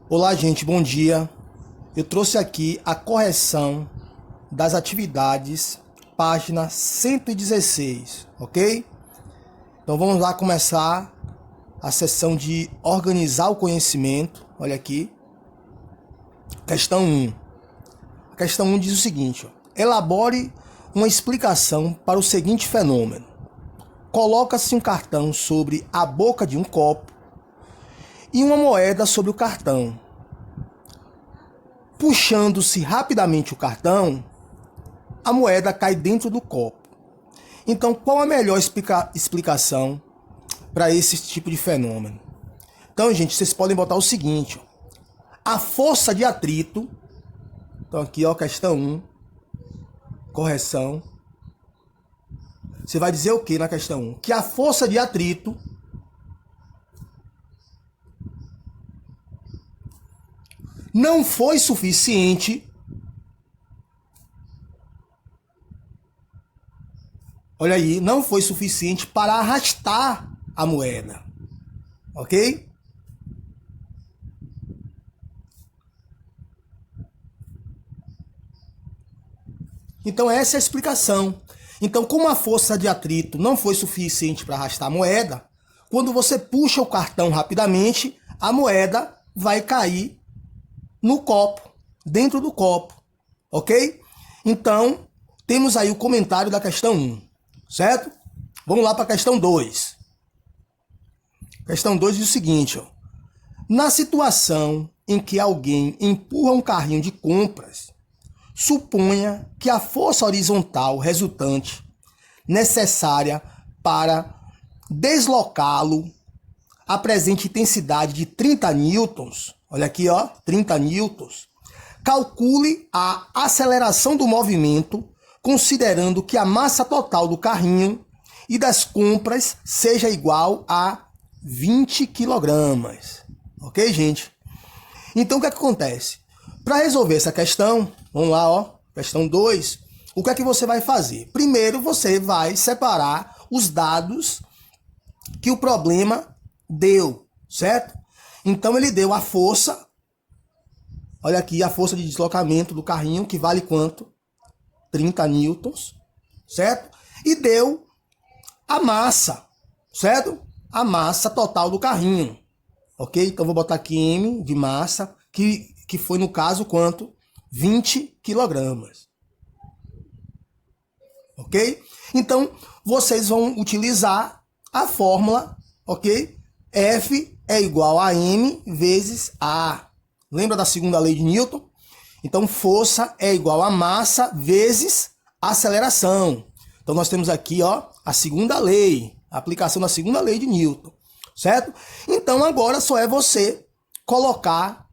Olá, gente, bom dia. Eu trouxe aqui a correção das atividades, página 116, ok? Então vamos lá começar a sessão de organizar o conhecimento. Olha aqui. Questão 1. A questão 1 diz o seguinte: elabore uma explicação para o seguinte fenômeno. Coloca-se um cartão sobre a boca de um copo e uma moeda sobre o cartão. Puxando-se rapidamente o cartão, a moeda cai dentro do copo. Então, qual a melhor explicação para esse tipo de fenômeno? Então, gente, vocês podem botar o seguinte: a força de atrito. Então, aqui, ó, questão 1, correção. Você vai dizer o que na questão 1? Que a força de atrito não foi suficiente olha aí, não foi suficiente para arrastar a moeda, ok? Então essa é a explicação. Então, como a força de atrito não foi suficiente para arrastar a moeda, quando você puxa o cartão rapidamente, a moeda vai cair no copo, dentro do copo, ok? Então, temos aí o comentário da questão 1, certo? Vamos lá para a questão 2. Questão 2 diz o seguinte, ó. Na situação em que alguém empurra um carrinho de compras, suponha que a força horizontal resultante necessária para deslocá-lo apresente intensidade de 30 newtons. Olha aqui, ó, 30 newtons. Calcule a aceleração do movimento, considerando que a massa total do carrinho e das compras seja igual a 20 quilogramas. Ok, gente? Então, o que é que acontece? Para resolver essa questão, vamos lá, ó, questão 2, o que é que você vai fazer? Primeiro, você vai separar os dados que o problema deu, certo? Então, ele deu a força, olha aqui, a força de deslocamento do carrinho, que vale quanto? 30 newtons, certo? E deu a massa, certo? A massa total do carrinho, ok? Então, vou botar aqui M de massa, que foi, no caso, quanto? 20 quilogramas, ok? Então, vocês vão utilizar a fórmula, ok? F é igual a M vezes A. Lembra da segunda lei de Newton? Então, força é igual a massa vezes aceleração. Então, nós temos aqui, ó, a segunda lei, a aplicação da segunda lei de Newton, certo? Então, agora só é você colocar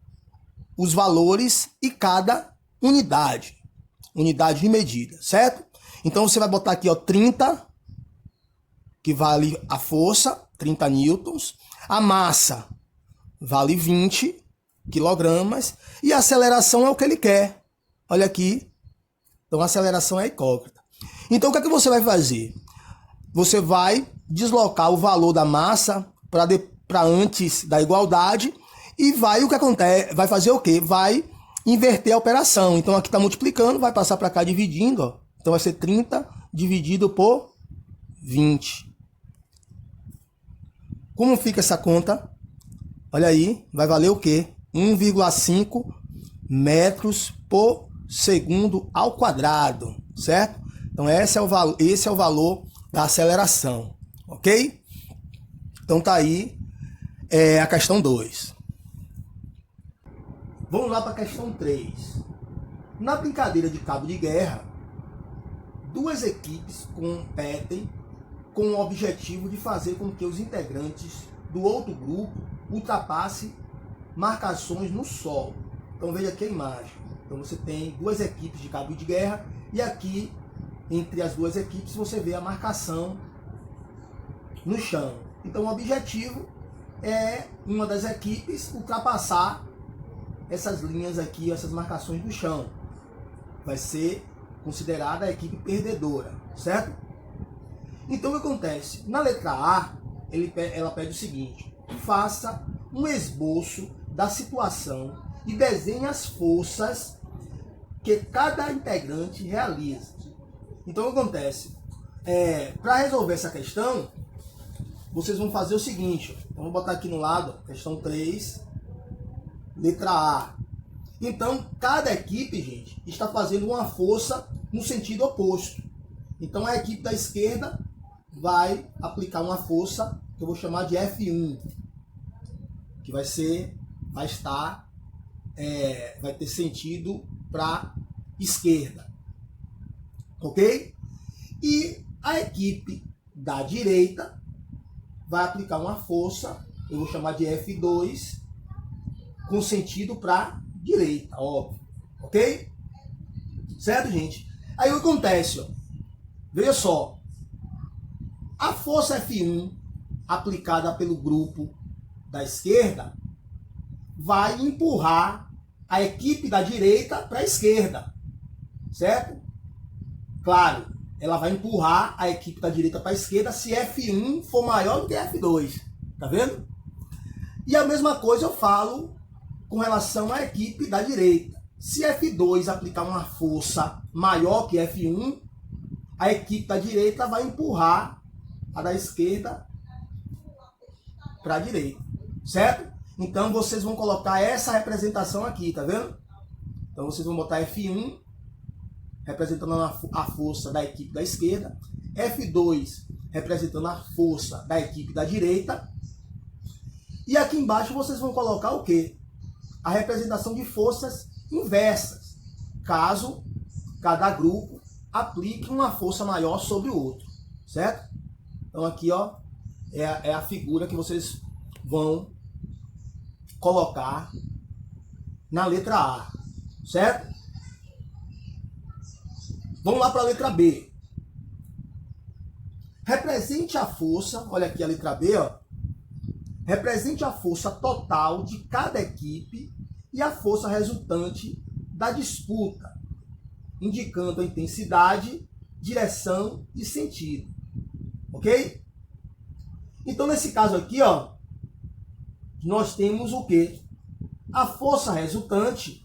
os valores e cada unidade de medida, certo? Então, você vai botar aqui, ó, 30, que vale a força, 30 newtons. A massa vale 20 quilogramas. E a aceleração é o que ele quer. Olha aqui. Então, a aceleração é incógnita. Então, o que é que você vai fazer? Você vai deslocar o valor da massa para antes da igualdade e vai, o que acontece? Vai fazer o quê? Vai inverter a operação. Então, aqui está multiplicando, vai passar para cá dividindo, ó. Então, vai ser 30 dividido por 20. Como fica essa conta? Olha aí, vai valer o quê? 1,5 metros por segundo ao quadrado, certo? Então, esse é o valor da aceleração, ok? Então, tá aí a questão 2. Vamos lá para a questão 3. Na brincadeira de cabo de guerra, duas equipes competem com o objetivo de fazer com que os integrantes do outro grupo ultrapassem marcações no solo. Então veja aqui a imagem. Então você tem duas equipes de cabo de guerra e aqui, entre as duas equipes, você vê a marcação no chão. Então o objetivo é uma das equipes ultrapassar essas linhas aqui, essas marcações do chão. Vai ser considerada a equipe perdedora, certo? Então o que acontece? Na letra A, ela pede o seguinte: faça um esboço da situação e desenhe as forças que cada integrante realiza. Então, o que acontece? Para resolver essa questão, vocês vão fazer o seguinte. Vamos botar aqui no lado, questão 3, letra A. Então, cada equipe, gente, está fazendo uma força no sentido oposto. Então, a equipe da esquerda vai aplicar uma força que eu vou chamar de F1, que vai ter sentido para esquerda, ok? E a equipe da direita vai aplicar uma força, eu vou chamar de F2, com sentido para direita, óbvio, ok? Certo, gente? Aí o que acontece, ó, veja só, a força F1 aplicada pelo grupo da esquerda vai empurrar a equipe da direita para a esquerda, certo? Claro, ela vai empurrar a equipe da direita para a esquerda se F1 for maior do que F2, tá vendo? E a mesma coisa eu falo com relação à equipe da direita. Se F2 aplicar uma força maior que F1, a equipe da direita vai empurrar a da esquerda para a direita, certo? Então vocês vão colocar essa representação aqui, tá vendo? Então vocês vão botar F1 representando a força da equipe da esquerda, F2 representando a força da equipe da direita, e aqui embaixo vocês vão colocar o quê? A representação de forças inversas, caso cada grupo aplique uma força maior sobre o outro, certo? Então aqui, ó, é a figura que vocês vão colocar na letra A, certo? Vamos lá para a letra B. Represente a força, olha aqui a letra B, ó. Represente a força total de cada equipe e a força resultante da disputa, indicando a intensidade, direção e sentido. Ok? Então, nesse caso aqui, ó, nós temos o quê? A força resultante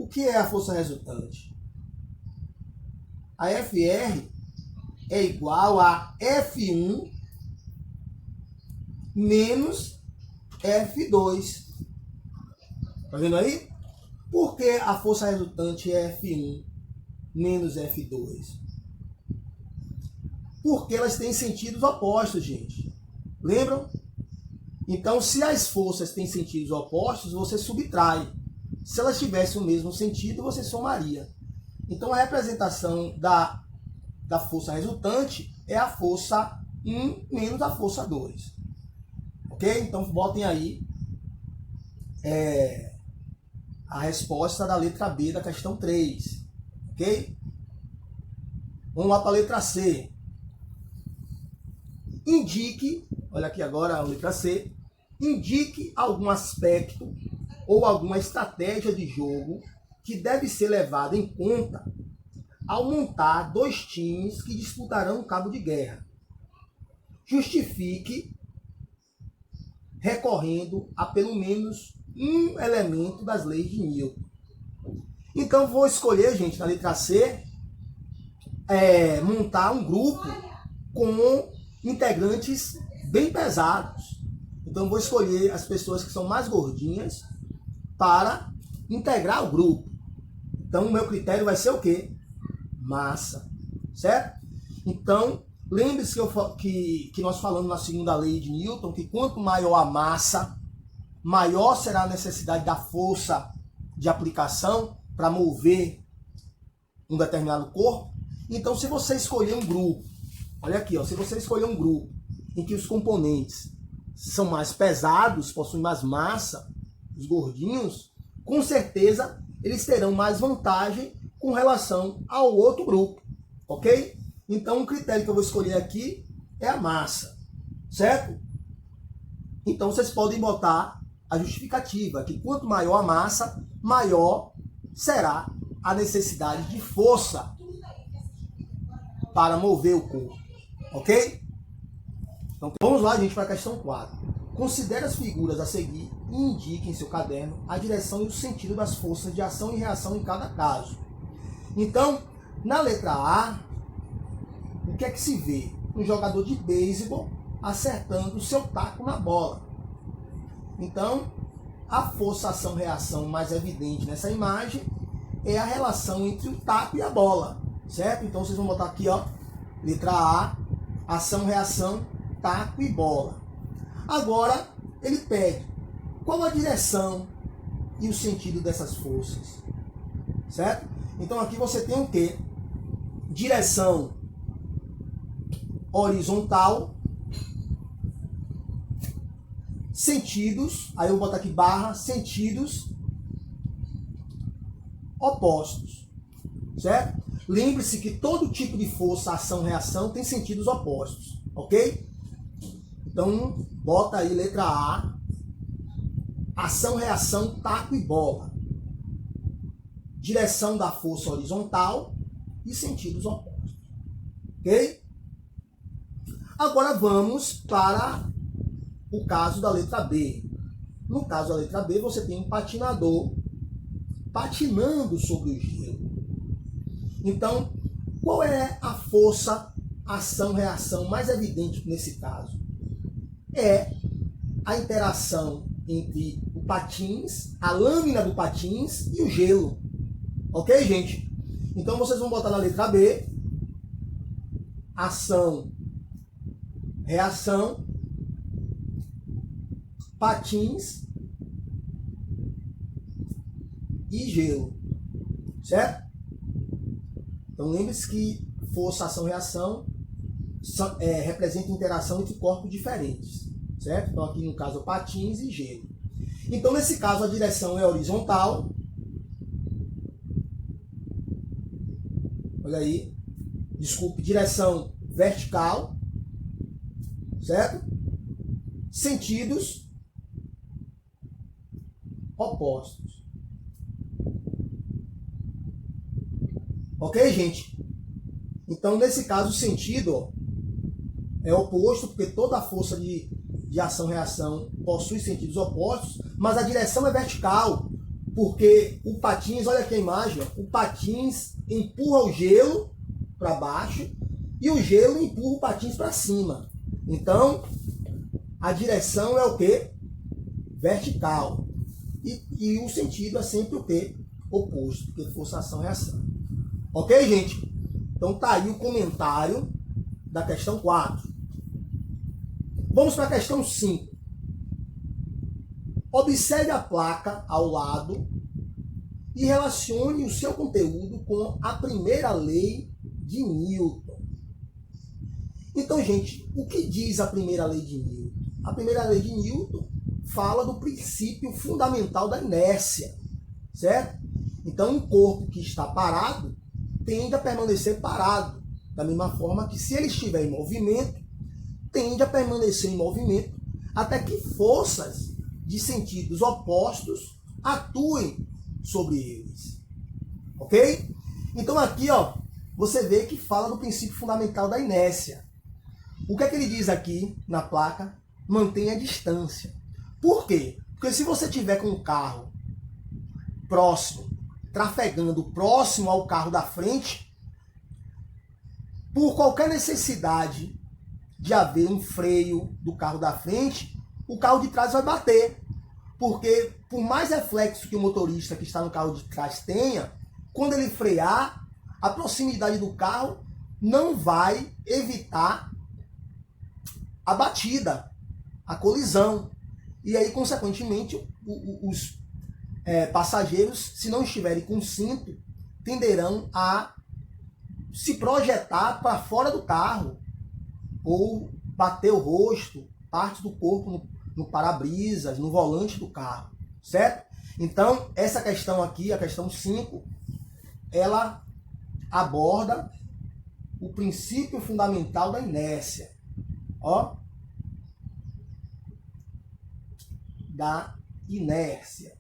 O que é a força resultante? A FR é igual a F1 menos F2. Tá vendo aí? Por que a força resultante é F1 menos F2? Porque elas têm sentidos opostos, gente. Lembram? Então, se as forças têm sentidos opostos, você subtrai. Se elas tivessem o mesmo sentido, você somaria. Então, a representação da força resultante é a força 1 menos a força 2. Ok? Então, botem aí a resposta da letra B da questão 3. Ok? Vamos lá para a letra C. Indique, olha aqui agora a letra C, indique algum aspecto ou alguma estratégia de jogo que deve ser levada em conta ao montar dois times que disputarão um cabo de guerra. Justifique recorrendo a pelo menos um elemento das leis de Newton. Então vou escolher, gente, na letra C, montar um grupo com integrantes bem pesados. Então vou escolher as pessoas que são mais gordinhas para integrar o grupo. Então o meu critério vai ser o quê? Massa, certo? Então, lembre-se que nós falamos na segunda lei de Newton que quanto maior a massa, maior será a necessidade da força de aplicação para mover um determinado corpo. Então, se você escolher um grupo, olha aqui, ó, se você escolher um grupo em que os componentes são mais pesados, possuem mais massa, os gordinhos, com certeza eles terão mais vantagem com relação ao outro grupo, ok? Então, o critério que eu vou escolher aqui é a massa, certo? Então, vocês podem botar a justificativa, que quanto maior a massa, maior será a necessidade de força para mover o corpo, ok? Então, vamos lá, gente, para a questão 4. Considere as figuras a seguir e indique em seu caderno a direção e o sentido das forças de ação e reação em cada caso. Então, na letra A, o que é que se vê? Um jogador de beisebol acertando o seu taco na bola. Então, a força, ação, reação mais evidente nessa imagem é a relação entre o taco e a bola, certo? Então, vocês vão botar aqui, ó, letra A, ação, reação, taco e bola. Agora, ele pede qual a direção e o sentido dessas forças, certo? Então, aqui você tem o quê? Direção horizontal, sentidos, aí eu vou botar aqui barra, sentidos opostos, certo? Lembre-se que todo tipo de força, ação, reação tem sentidos opostos, ok? Então, bota aí letra A, ação, reação, taco e bola. Direção da força horizontal e sentidos opostos, ok? Agora vamos para o caso da letra B. No caso da letra B, você tem um patinador patinando sobre o gelo. Então, qual é a força, ação, reação mais evidente nesse caso? É a interação entre o patins, a lâmina do patins e o gelo. Ok, gente? Então, vocês vão botar na letra B ação, reação, patins e gelo, certo? Então lembre-se que força, ação, reação representa interação entre corpos diferentes, certo? Então aqui no caso patins e gelo. Então nesse caso a direção é horizontal. Olha aí, desculpe, direção vertical, certo? Sentidos opostos. Ok, gente? Então, nesse caso, o sentido, ó, é oposto, porque toda a força de ação-reação possui sentidos opostos, mas a direção é vertical, porque o patins, olha aqui a imagem, ó, o patins empurra o gelo para baixo e o gelo empurra o patins para cima. Então, a direção é o quê? Vertical. E o sentido é sempre o quê? Oposto, porque força, ação, reação. Ok, gente? Então tá aí o comentário da questão 4. Vamos para a questão 5. Observe a placa ao lado e relacione o seu conteúdo com a primeira lei de Newton. Então, gente, o que diz a primeira lei de Newton? A primeira lei de Newton fala do princípio fundamental da inércia, certo? Então, um corpo que está parado tende a permanecer parado, da mesma forma que se ele estiver em movimento, tende a permanecer em movimento até que forças de sentidos opostos atuem sobre eles. Ok? Então aqui, ó, você vê que fala do princípio fundamental da inércia. O que é que ele diz aqui na placa? Mantenha a distância. Por quê? Porque se você tiver com um carro próximo, trafegando próximo ao carro da frente, por qualquer necessidade de haver um freio do carro da frente, o carro de trás vai bater. Porque por mais reflexo que o motorista que está no carro de trás tenha, quando ele frear, a proximidade do carro não vai evitar a batida, a colisão. E aí, consequentemente, os passageiros, se não estiverem com cinto, tenderão a se projetar para fora do carro ou bater o rosto, parte do corpo no para-brisas, no volante do carro, certo? Então, essa questão aqui, a questão 5, ela aborda o princípio fundamental da inércia, ó, da inércia.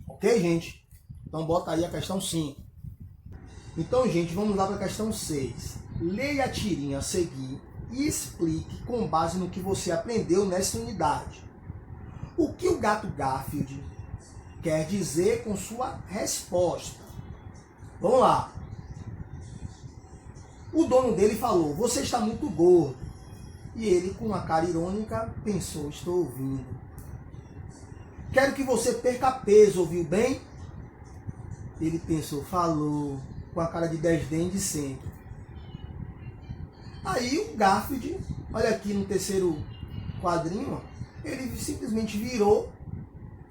Ok, gente? Então, bota aí a questão 5. Então, gente, vamos lá para a questão 6. Leia a tirinha a seguir e explique com base no que você aprendeu nessa unidade. O que o gato Garfield quer dizer com sua resposta? Vamos lá. O dono dele falou: você está muito gordo. E ele, com uma cara irônica, pensou: estou ouvindo. Quero que você perca peso, ouviu bem? Ele pensou: falou, com a cara de desdém de sempre. Aí o Garfield, olha aqui no terceiro quadrinho, ele simplesmente virou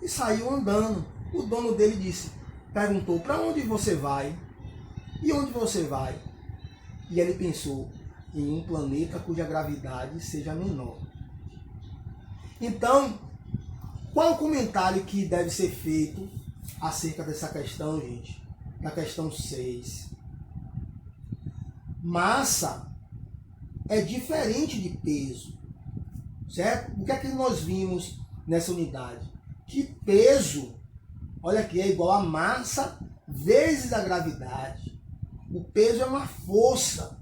e saiu andando. O dono dele perguntou: para onde você vai? E onde você vai? E ele pensou: em um planeta cuja gravidade seja menor. Então, qual o comentário que deve ser feito acerca dessa questão, gente? Da questão 6. Massa é diferente de peso, certo? O que é que nós vimos nessa unidade? Que peso, olha aqui, é igual a massa vezes a gravidade. O peso é uma força,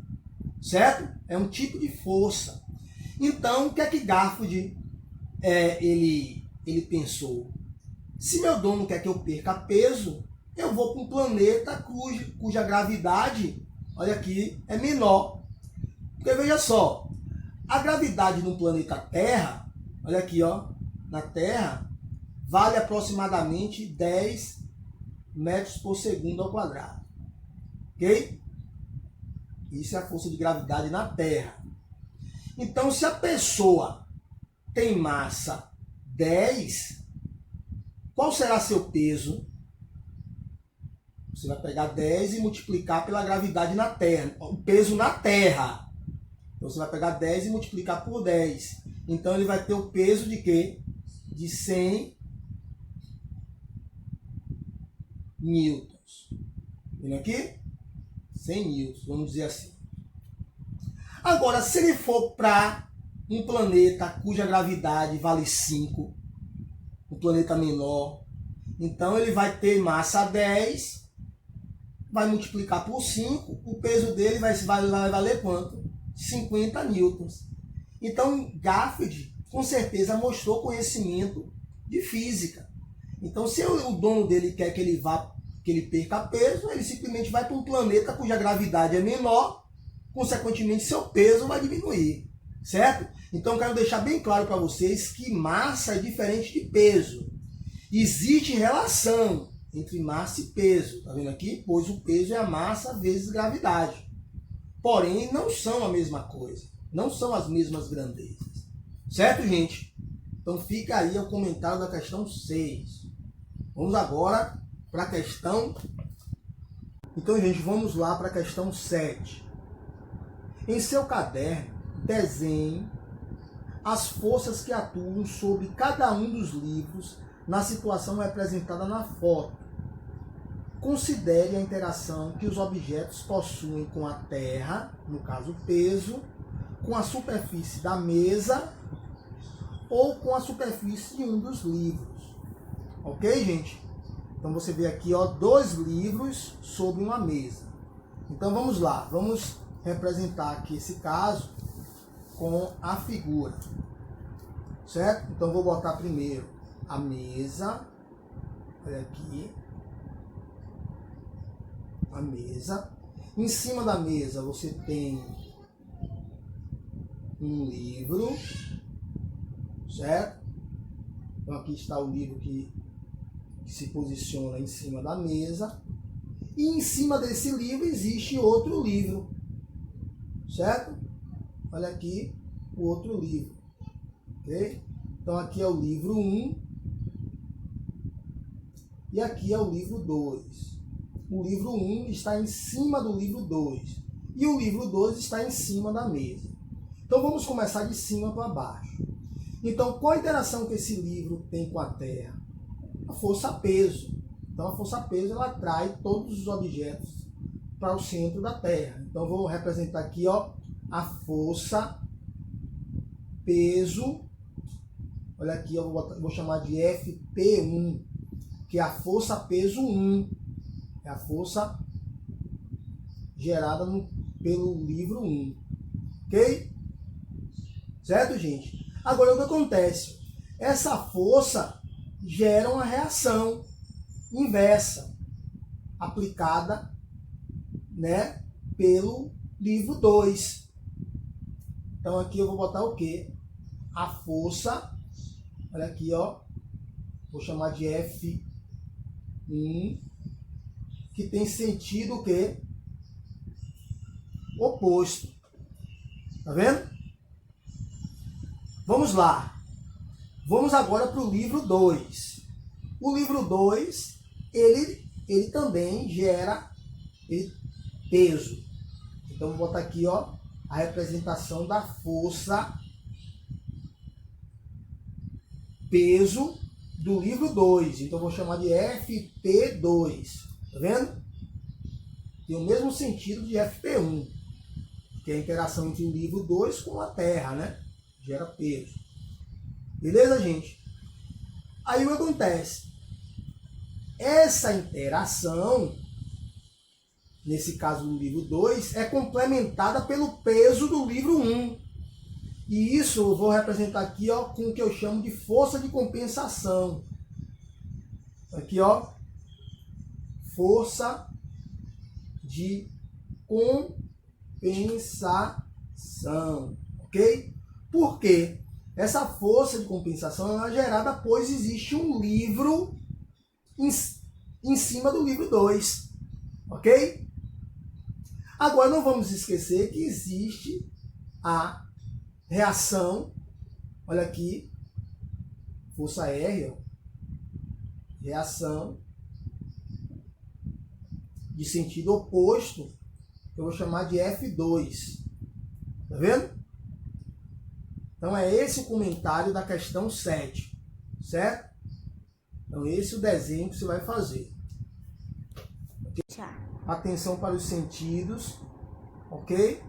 certo? É um tipo de força. Então, o que é que Garfield ele pensou? Se meu dono quer que eu perca peso, eu vou para um planeta cuja gravidade, olha aqui, é menor. Porque veja só, a gravidade no planeta Terra, olha aqui, ó, na Terra, vale aproximadamente 10 metros por segundo ao quadrado. Ok? Isso é a força de gravidade na Terra. Então, se a pessoa tem massa 10, qual será seu peso? Você vai pegar 10 e multiplicar pela gravidade na Terra. O peso na Terra. Então, você vai pegar 10 e multiplicar por 10. Então, ele vai ter o peso de quê? De 100 newtons. Vendo aqui? 100 newtons, vamos dizer assim. Agora, se ele for para um planeta cuja gravidade vale 5, um planeta menor, então ele vai ter massa 10, vai multiplicar por 5, o peso dele vai valer quanto? 50 newtons. Então, Garfield, com certeza, mostrou conhecimento de física. Então, se o dono dele quer que ele perca peso, ele simplesmente vai para um planeta cuja gravidade é menor, consequentemente, seu peso vai diminuir, certo? Então, quero deixar bem claro para vocês que massa é diferente de peso. Existe relação entre massa e peso, tá vendo aqui? Pois o peso é a massa vezes gravidade. Porém, não são a mesma coisa. Não são as mesmas grandezas. Certo, gente? Então, fica aí o comentário da questão 6. Vamos agora para a questão... Então, gente, vamos lá para a questão 7. Em seu caderno, desenhe as forças que atuam sobre cada um dos livros na situação representada na foto. Considere a interação que os objetos possuem com a Terra, no caso o peso, com a superfície da mesa ou com a superfície de um dos livros. Ok, gente? Então você vê aqui, ó, 2 livros sobre uma mesa. Então vamos lá, vamos representar aqui esse caso com a figura, certo? Então vou botar primeiro a mesa, olha aqui, a mesa. Em cima da mesa você tem um livro, certo? Então aqui está o livro que se posiciona em cima da mesa. E em cima desse livro existe outro livro, certo? Olha aqui o outro livro, ok? Então aqui é o livro 1 e aqui é o livro 2. O livro 1 está em cima do livro 2 e o livro 2 está em cima da mesa. Então vamos começar de cima para baixo. Então, qual a interação que esse livro tem com a Terra? A força-peso. Então a força-peso ela atrai todos os objetos para o centro da Terra. Então vou representar aqui, ó, a força-peso. Olha aqui, eu vou chamar de FP1, que é a força-peso 1. É a força gerada pelo livro 1. Ok? Certo, gente? Agora, o que acontece? Essa força gera uma reação inversa, aplicada, né, pelo livro 2. Então, aqui eu vou botar o quê? A força, olha aqui, ó, vou chamar de F1, que tem sentido o quê? Oposto. Tá vendo? Vamos lá. Vamos agora para o livro 2. O livro 2, ele também gera peso. Então, vou botar aqui, ó, a representação da força peso do livro 2. Então, vou chamar de FP2. Tá vendo? Tem o mesmo sentido de FP1, que é a interação entre o livro 2 com a Terra, né? Gera peso. Beleza, gente? Aí o que acontece? Essa interação, nesse caso do livro 2, é complementada pelo peso do livro 1. E isso eu vou representar aqui, ó, com o que eu chamo de força de compensação. Aqui, ó, força de compensação, ok? Por quê? Essa força de compensação é gerada pois existe um livro em cima do livro 2, ok? Agora não vamos esquecer que existe a reação, olha aqui, força R, ó, reação de sentido oposto, eu vou chamar de F2. Tá vendo? Então é esse o comentário da questão 7, certo? Então esse é o desenho que você vai fazer. Atenção para os sentidos, ok?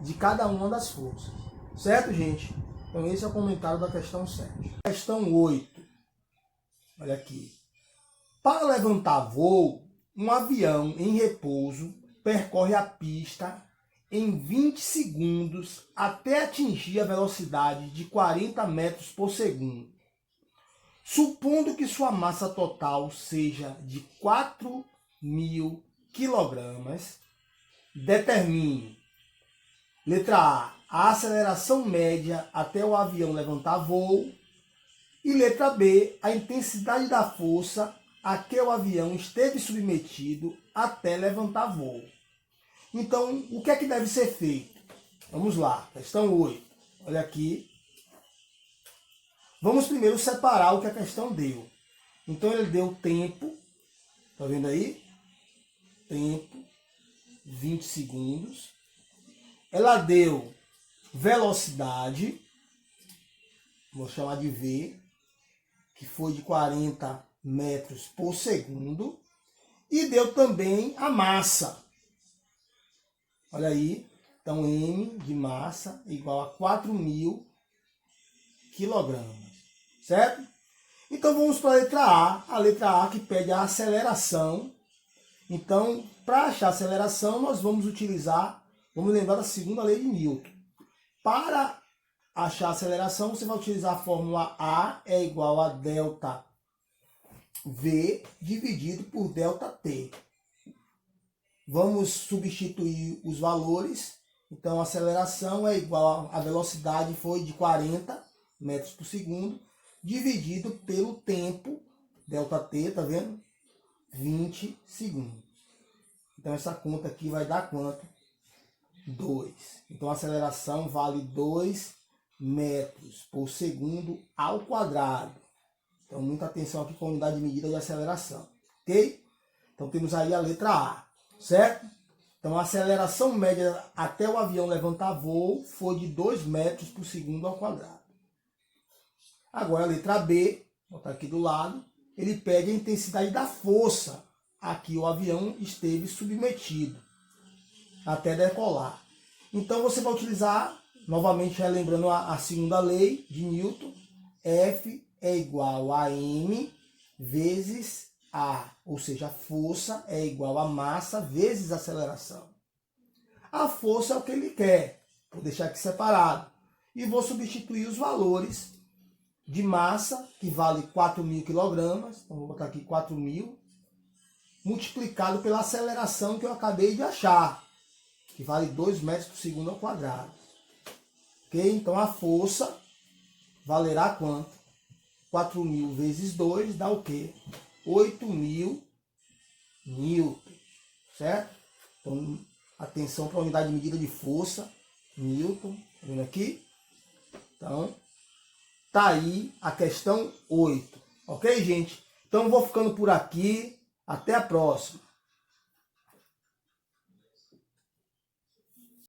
De cada uma das forças. Certo, gente? Então esse é o comentário da questão 7. Questão 8. Olha aqui. Para levantar voo, um avião em repouso percorre a pista em 20 segundos até atingir a velocidade de 40 metros por segundo. Supondo que sua massa total seja de 4.000 quilogramas, determine, letra A aceleração média até o avião levantar voo, e letra B, a intensidade da força a que o avião esteve submetido até levantar voo. Então, o que é que deve ser feito? Vamos lá, questão 8. Olha aqui. Vamos primeiro separar o que a questão deu. Então, ele deu tempo, tá vendo aí? Tempo, 20 segundos. Ela deu velocidade, vou chamar de V, que foi de 40 metros por segundo. E deu também a massa. Olha aí, então M de massa igual a 4.000 quilogramas, certo? Então vamos para a letra A que pede a aceleração. Então, para achar a aceleração, nós vamos lembrar da segunda lei de Newton. Para achar a aceleração, você vai utilizar a fórmula A é igual a delta V dividido por delta T. Vamos substituir os valores. Então, a aceleração é igual a velocidade foi de 40 metros por segundo, dividido pelo tempo, ΔT, tá vendo? 20 segundos. Então, essa conta aqui vai dar quanto? 2. Então, a aceleração vale 2 metros por segundo ao quadrado. Então, muita atenção aqui com a unidade de medida de aceleração. Ok? Então, temos aí a letra A. Certo? Então, a aceleração média até o avião levantar voo foi de 2 metros por segundo ao quadrado. Agora, a letra B, vou botar aqui do lado, ele pede a intensidade da força a que o avião esteve submetido até decolar. Então, você vai utilizar, novamente relembrando a segunda lei de Newton, F é igual a M vezes A, ou seja, a força é igual a massa vezes a aceleração. A força é o que ele quer, vou deixar aqui separado. e vou substituir os valores de massa, que vale 4.000 quilogramas, então vou botar aqui 4.000, multiplicado pela aceleração que eu acabei de achar, que vale 2 metros por segundo ao quadrado. Ok? Então a força valerá quanto? 4.000 vezes 2 dá o quê? 8.000 newtons, certo? Então, atenção para a unidade de medida de força, newton, tá vendo aqui? Então, tá aí a questão 8, ok, gente? Então, vou ficando por aqui, até a próxima.